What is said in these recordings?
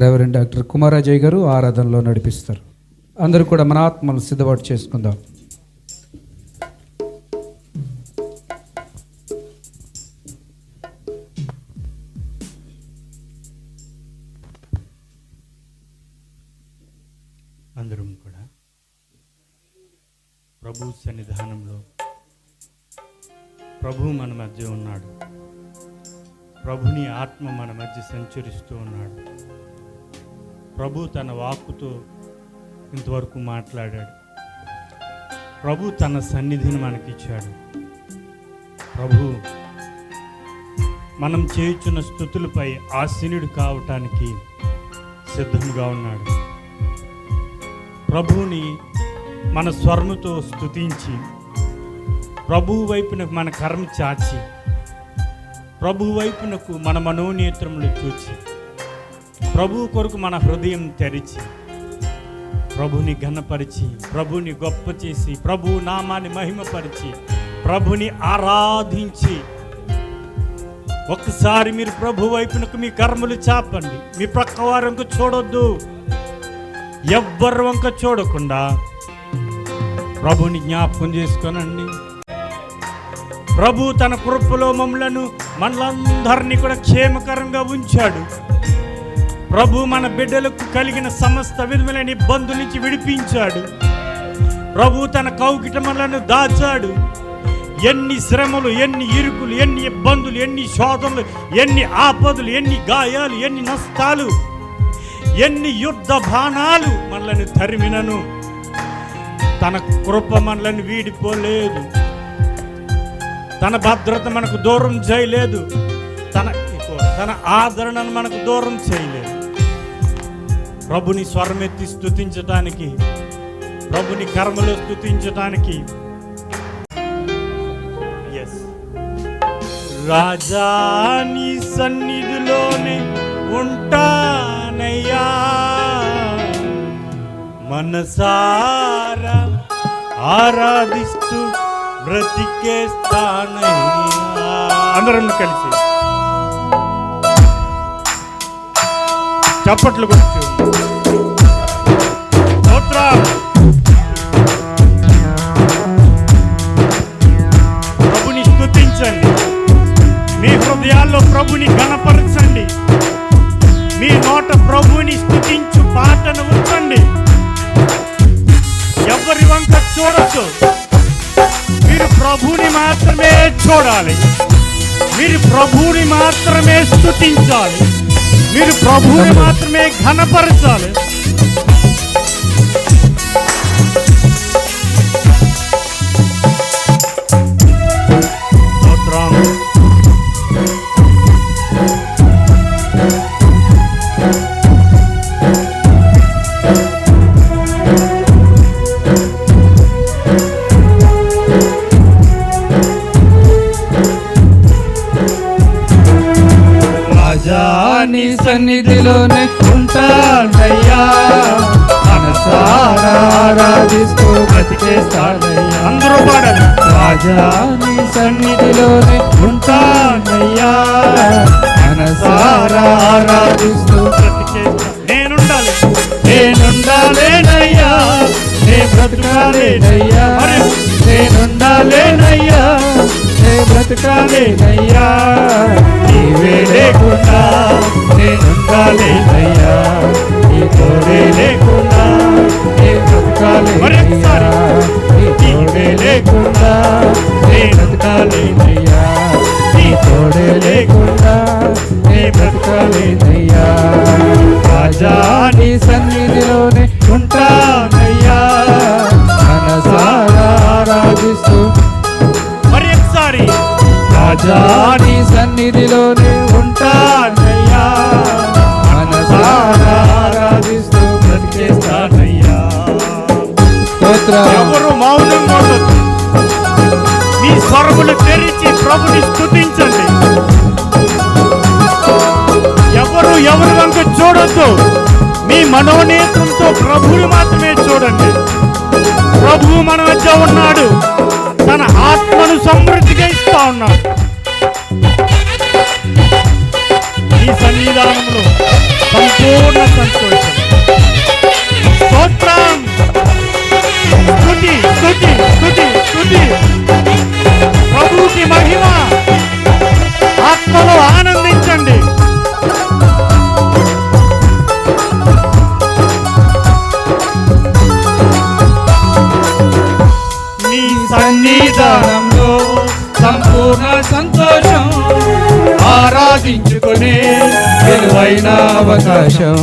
Reverend doctor కుమారాజయ్ గారు ఆరాధనలో నడిపిస్తారు. అందరూ కూడా మన ఆత్మను సిద్ధపాటు చేసుకుందాం. అందరం కూడా ప్రభు సన్నిధానంలో, ప్రభు మన మధ్య ఉన్నాడు. ప్రభుని ఆత్మ మన మధ్య సంచరిస్తూ ఉన్నాడు. ప్రభు తన వాక్కుతో ఇంతవరకు మాట్లాడాడు. ప్రభు తన సన్నిధిని మనకిచ్చాడు. ప్రభు మనం చేయుచున్న స్తుతులపై ఆసీనుడు కావటానికి సిద్ధంగా ఉన్నాడు. ప్రభువుని మన స్వరముతో స్తుతించి, ప్రభువు వైపునకు మన కర్మ చాచి, ప్రభు వైపునకు మన మనోనేత్రములు చూచి, ప్రభువు కొరకు మన హృదయం తెరిచి, ప్రభుని ఘనపరిచి, ప్రభుని గొప్ప చేసి, ప్రభు నామాన్ని మహిమపరిచి, ప్రభుని ఆరాధించి, ఒక్కసారి మీరు ప్రభు వైపునకు మీ కర్మలు చాపండి. మీ ప్రక్క వారంకు చూడొద్దు. ఎవ్వరి వంక చూడకుండా ప్రభుని జ్ఞాపకం చేసుకోనండి. ప్రభు తన కృపలో మనలందరినీ కూడా క్షేమకరంగా ఉంచాడు. ప్రభు మన బిడ్డలకు కలిగిన సమస్త విధములైన ఇబ్బందుల నుంచి విడిపించాడు. ప్రభు తన కౌగిటములను దాచాడు. ఎన్ని శ్రమలు, ఎన్ని ఇరుకులు, ఎన్ని ఇబ్బందులు, ఎన్ని శోధనలు, ఎన్ని ఆపదలు, ఎన్ని గాయాలు, ఎన్ని నష్టాలు, ఎన్ని యుద్ధ బాణాలు మనలను తరిమినను తన కృప మనలను వీడిపోలేదు. తన భద్రత మనకు దూరం చేయలేదు. తన ఆదరణను మనకు దూరం చేయలేదు. ప్రభుని స్వరమెత్తి స్తుతించటానికి, ప్రభుని కర్మలో స్తుతించటానికి రాజా నీ సన్నిధిలోనే ఉంటానయ్యా, మనసారా ఆరాధిస్తూ బ్రతికేస్తానయ్యా. అందరం కలిసి చప్పట్లు కొట్టు. ప్రభుని స్తుతించండి. మీ హృదయాల్లో ప్రభుని ఘనపరచండి. మీ నోట ప్రభుని స్తుతించు పాటను ఉంచండి. ఎవరి వంక చూడొద్దు. మీరు ప్రభుని మాత్రమే చూడాలి. మీరు ప్రభుని మాత్రమే స్తుతించాలి. మీరు ప్రభుని మాత్రమే ఘనపరచాలి. నీ సన్నిధిలోనే ఉంటానయ్యా, మనసారా ఆరాధిస్తూ బ్రతికేస్తానయ్యా. అందరూ పాడాలి. రాజా నీ సన్నిధిలోనే ఉంటానయ్యా, మనసారా ఆరాధిస్తూ బ్రతికేస్తా. నేనుండాలేనయ్యా, నే బ్రతకాలేనయ్యా, నేనుండాలేనయ్యా, నే బ్రతకాలేనయ్యా. నీవే లేకుండా నేనుండాలేనయ్యా, నీ తోడే లేకుండా నే బ్రతకాలేనయ్యా, నీ తోడే లేకుండా నే బ్రతకాలేనయ్యా, నీ తోడే లేకుండా నే బ్రతకాలేనయ్యా. రాజా నీ సన్నిధిలోనే ఉంటానయ్యా, మనసారా ఆరాధిస్తూ. మరి ఒకసారి రాజా నీ సన్నిధిలోనే ఉంటానయ్యా, మనసారా ఆరాధిస్తూ బ్రతికేస్తానయ్యా. ఎవరు మౌనంగా ఉండొద్దు. మీ స్వరములు తెరిచి ప్రభుని స్తుతించండి. ఎవరు వంక చూడొద్దు. మీ మనోనేత్రంతో ప్రభువుని మాత్రమే చూడండి. ప్రభువు మన మధ్య ఉన్నాడు. తన ఆత్మను సమృద్ధిగా ఇస్తా ఉన్నాడు. ఈ సన్నిధానంలో సంపూర్ణ విలువైన అవకాశం.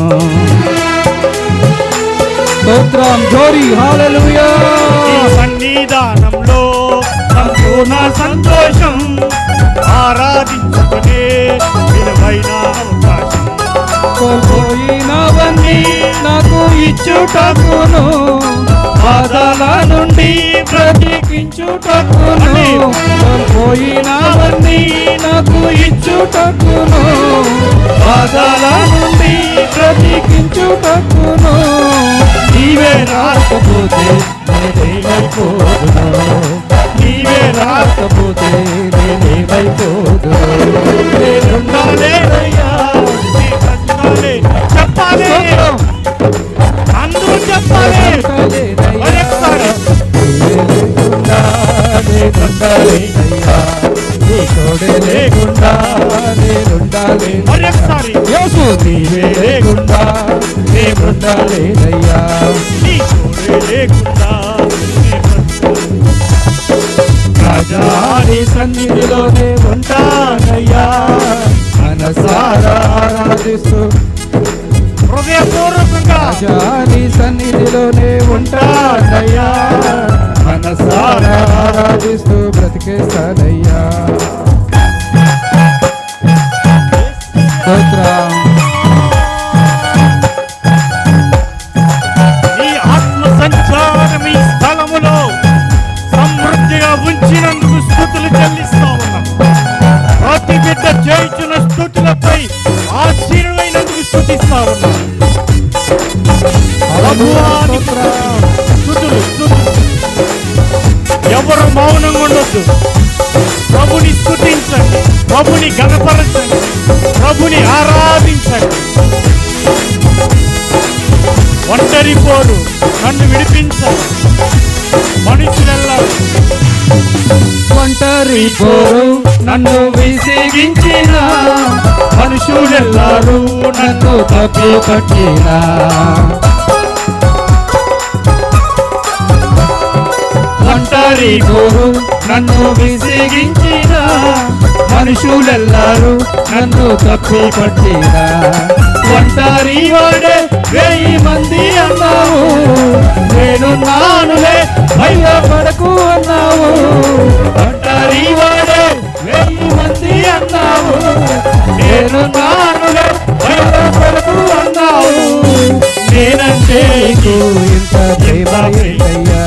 స్తోత్రం, గ్లోరీ, హల్లెలూయా. నీ సన్నిధానంలో సంపూర్ణ సంతోషం, ఆరాధించుకునే విలువైన అవకాశం. కోల్పోయినవన్నీ నాకు ఇచ్చుటకును, బాధల నుండి బ్రతికించుటకును. కోల్పోయినవన్నీ నాకు ఇచ్చుటకును, బాధల నుండి బ్రతికించుటకును. నీవే రాకపోతే నేనేమైపోదును, నీవే రాకపోతే నేనేమైపోదును. నేనుండాలేనయ్యా. చెప్పాలి, అందరూ చెప్పాలి. మరొకసారి మరొకసారి యేసు నీవే లేకుండా నేనుండాలేనయ్యా. నీ తోడే లేకుండా రాజా నీ సన్నిధిలోనే ఉంటానయ్యా, మనసారా ఆరాధిస్తూ. హృదయపూర్వకంగా రాజా నీ సన్నిధిలోనే ఉంటానయ్యా, మనసారా ఆరాధిస్తూ బ్రతికేస్తానయ్యా. స్తోత్రం. నీ ఆత్మ సంచారం ఈ స్థలములో సమృద్ధిగా ఉంచినందుకు స్తుతులు చెల్లిస్తా ఉన్నాం. ప్రతి బిడ్డ చేయుచున్న స్తుతులపై ఆశీర్వైనందుకు స్తుతిస్తా ఉన్నాం. ప్రభువానికి స్తుతులు, స్తుతులు. ఎవరు మౌనంగా ఉండొద్దు. ప్రభుని స్తుతించండి, ప్రభుని గణపరచండి, ప్రభుని ఆరాధించండి. ఒంటరి పోరు నన్ను విడిపించండి. మనుషులెల్లారు ఒంటరి పోరు నన్ను విసిగించిన, మనుషులెల్లారు నన్ను తప్పు పట్టిన. ఒంటరి పోరు నన్ను విసిగించిన, మనుషులెల్లారు నన్ను తప్పు పట్టిన. ఒంటరి వాడే 1000 మంది అన్నావు, నేను నానులే భయపడకు అన్నావు. ఒంటరి వాడే 1000 మంది అన్నావు, నేను నానులే భయపడకు అన్నావు. నేనంటే నీకు ఇంత ప్రేమ ఏంటయ్యా,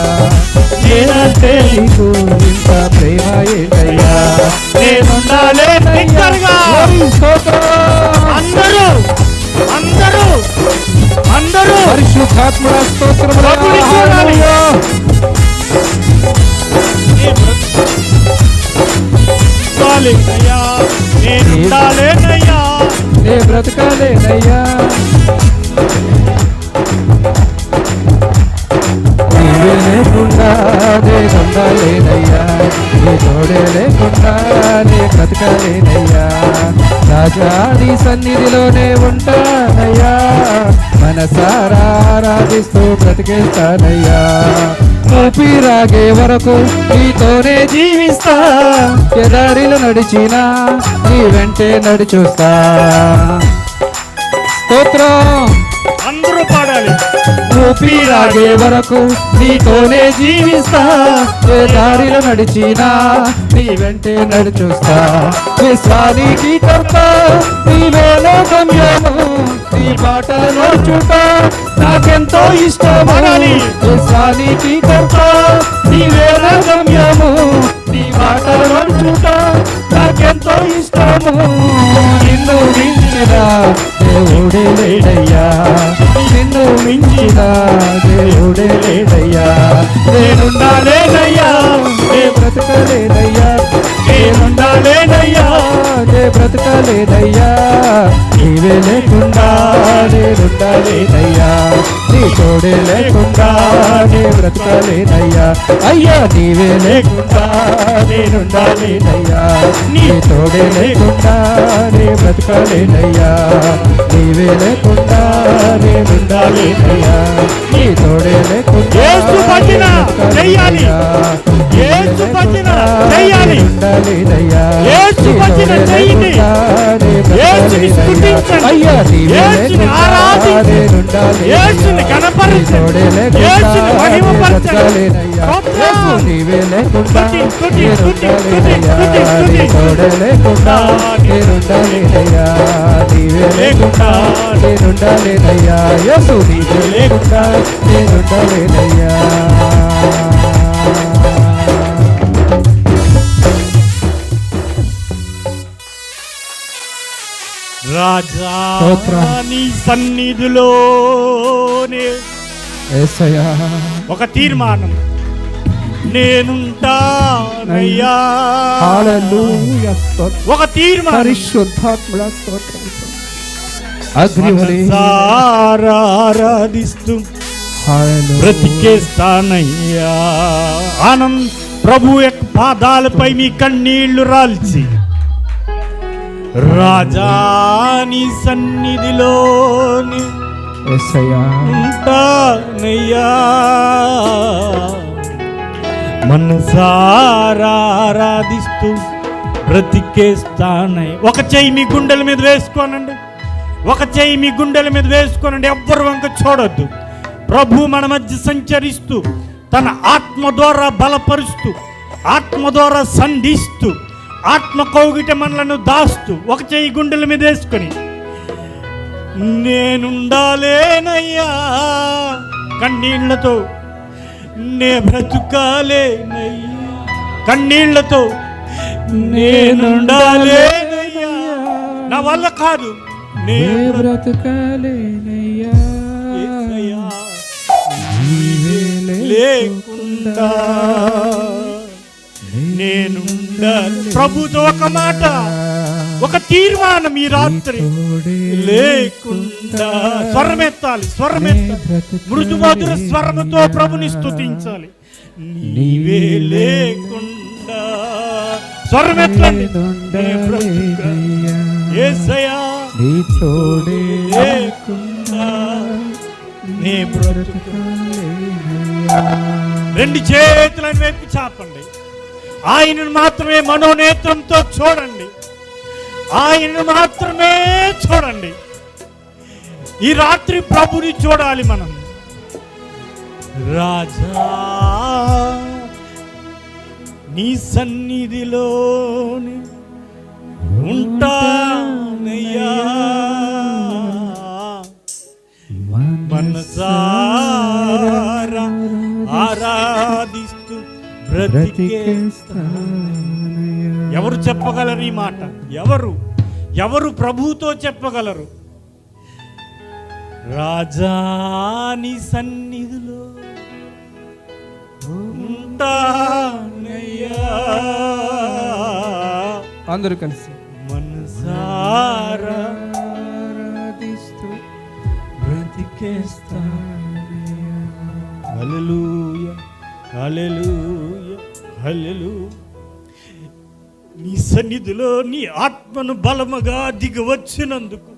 నేనంటే నీకు ఇంత ప్రేమ ఏంటయ్యా. నేనుండాలేనయ్యా. అందరూ అందరూ అందరూ పరిశుద్ధాత్మ స్తోత్రం. ప్రభుని చూడాలి. నేనుండాలేనయ్యా, నేనుండాలేనయ్యా, నే బ్రతకాలేనయ్యా. నీవే లేకుండా నేనుండాలేనయ్యా, నీ తోడే లేకుండా నే బ్రతకాలేనయ్యా. రాజా నీ సన్నిధిలోనే ఉంటానయ్యా, మనసారా ఆరాధిస్తూ బ్రతికేస్తానయ్యా. ఊపిరాగే వరకు నీతోనే జీవిస్తా, ఎదారిలో నడిచినా నీ వెంటే నడిచూస్తా. స్తోత్రం. అందరూ పాడాలి. ఊపిరాగే వరకు నీతోనే జీవిస్తా, ఏ దారిలో నడిచినా నీ వెంటే నడిచూస్తా. విశ్వానికి కర్త నీవేలో గమ్యము, నీ బాటలో చూట నాకెంతో ఇష్టమనాలి. విశ్వానికి కర్త నీవేలో గమ్యము, నీ బాటలో చూట నాకెంతో ఇష్టము. నిన్ను మించిన దేవుడే లేడయ్యా, నిన్ను మించిన దేవుడే లేడయ్యా. నేనుండాలేనయ్యా, నే బ్రతకలేనయ్యా, నేనుండాలేనయ్యా, నే బ్రతకలేనయ్యా. నీవే లేకుండా నేనుండాలేనయ్యా, నీ తోడే లేకుండా నే బ్రతకలేనయ్యా. అయ్యా నీవే లేకుండా నేనుండాలేనయ్యా, నీ తోడే లేకుండా నే బ్రతకలేనయ్యా. నీవే లేకుండా నేనుండాలేనయ్యా, నీ తోడే లేకుండా యేసు భజన చెయ్యాలి, యేసు భజన చెయ్యాలి, ఉండాలేనయ్యా. యేసు భజన చెయ్యండి. యేసుని స్తుతించండి. అయ్యా నీవే యేసుని లేకుండా ఆరాధించండి. నేనుండాలి యేసుని అయ్యా. గణపరచండి. నీ తోడే లేకుండా యేసుని మహిమపరచండి. బ్రతకలేనయ్యా. స్తోత్రం. యేసు నీవే లేకుండా స్తుతి, స్తుతి, నేనుండాలేనయ్యా. స్తుతి, స్తుతి, నీ తోడే లేకుండా స్తుతి. నేనుండాలేనయ్యా. నీవే లేకుండా నేనుండాలేనయ్యా. యేసు నీవే లేకుండా నేనుండాలేనయ్యా. రాజా స్తోత్రం. నీ సన్నిధిలోనే యేసయ్యా ఒక తీర్మానం, నేనుంటానయ్యా. హల్లెలూయా స్తోత్రం. ఒక తీర్మానం, పరిశుద్ధాత్ముడా స్తోత్రం. అగ్నివలే మనసారా ఆరాధిస్తూ హల్లెలూయా. బ్రతికేస్తానయ్యా. ఆనంద్ ప్రభు యొక్క పాదాలపై మీ కన్నీళ్లు రాల్చి, రాజా నీ సన్నిధిలోని యేసయ్యా ఉంటానయ్యా. మనసారా ఆరాధిస్తూ బ్రతికేస్తానయ్యా. ఒక చెయ్యి మీ గుండెల మీద వేసుకోనండి, ఒక చెయ్యి మీ గుండెల మీద వేసుకోనండి. ఎవ్వరు వంక చూడొద్దు. ప్రభు మన మధ్య సంచరిస్తూ తన ఆత్మ ద్వారా బలపరుస్తూ, ఆత్మ ద్వారా సంధిస్తూ, ఆత్మ కౌగిట మనలను దాస్తూ ఒక చెయ్యి గుండెల మీద వేసుకొని, నేనుండాలేనయ్యా కన్నీళ్లతో, నే బ్రతుకాలేనయ్యా కన్నీళ్లతో, నేనుండాలేనయ్యా. నా వల్ల కాదు, నే బ్రతుకాలేనయ్యా. యేసయ్యా, నీవే లేకుండా నేనుండాలి. ప్రభుతో ఒక మాట, ఒక తీర్మానం ఈ రాత్రి, లేకుండా స్వరమెత్తాలి, స్వరమెత్తాలి. మృదు మధుర స్వరముతో ప్రభుని స్తుతించాలి. నీవే లేకుండా స్వరమెత్తండి. యేసయ్యా నీ తోడే లేకుండా నే బ్రతుకాలేనయ్యా. రెండు చేతులను వైపు చాపండి. ఆయనను మాత్రమే మనోనేత్రంతో చూడండి, ఆయనను మాత్రమే చూడండి. ఈ రాత్రి ప్రభుని చూడాలి మనం. రాజా నీ సన్నిధిలోని ఉంటానయ్యా. మనసారా ఆరాధిస్తూ బ్రతికేస్తానయ్యా. ఎవరు చెప్పగలరు ఈ మాట? ఎవరు ప్రభువుతో చెప్పగలరు? రాజాని సన్నిధిలో ఉంటానయ్యా. అందరూ కలిసి మనసారా ఆరాధిస్తూ బ్రతికేస్తానయ్యా. హల్లెలూయా, హల్లెలూయా, హల్లెలూయా. నీ సన్నిధిలో నీ ఆత్మను బలముగా దిగి వచ్చినందుకు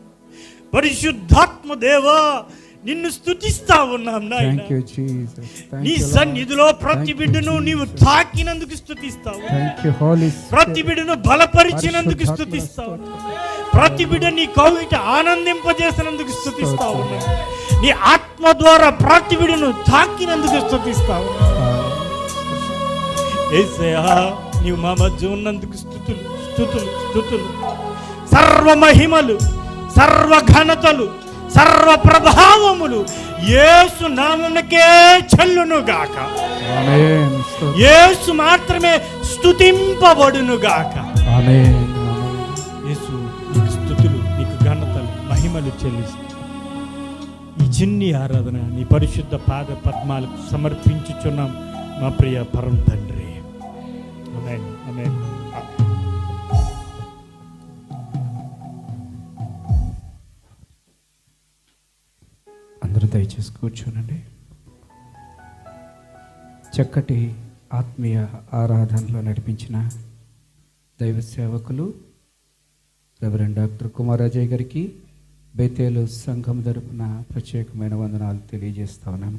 పరిశుద్ధాత్మ దేవా నిన్ను స్తుతిస్తా ఉన్నాం నాయనా. Thank you Jesus. నీ సన్నిధిలో ప్రతి బిడ్డను నీవు తాకినందుకు స్తుతిస్తావు, థాంక్యూ హోలీ ప్రతి బిడ్డను బలపరిచినందుకు స్తుతిస్తావు, ప్రతి బిడ్డ నీ కౌగిట ఆనందింపజేసినందుకు స్తుతిస్తావు. నీ ఆత్మ ద్వారా ప్రతి బిడ్డను తాకినందుకు స్తుతిస్తావు. యేసయ్యా నీవు మా మధ్య ఉన్నందుకు స్తుతులు, స్తుతులు, స్తుతులు. సర్వ మహిమలు, సర్వ ఘనతలు, సర్వ ప్రభావములు యేసు నామమునకే చెల్లును గాక. ఆమేన్. యేసు మాత్రమే స్తుతింపబడును గాక. ఆమేన్. యేసు నీకు స్తుతులు, నీకు ఘనతలు, మహిమలు చెల్లిస్తూ ఈ చిన్ని ఆరాధన నీ పరిశుద్ధ పాద పద్మాలకు సమర్పించుచున్నాం మా ప్రియ పరమ తండ్రి. ఆమేన్, ఆమేన్. అందరూ దయచేసి కూర్చోనండి. చక్కటి ఆత్మీయ ఆరాధనలో నడిపించిన దైవ సేవకులు రెవరెండ్ డాక్టర్ కుమారాజయ్ గారికి బేతేలు సంఘం తరపున ప్రత్యేకమైన వందనాలు తెలియజేస్తా ఉన్నాను.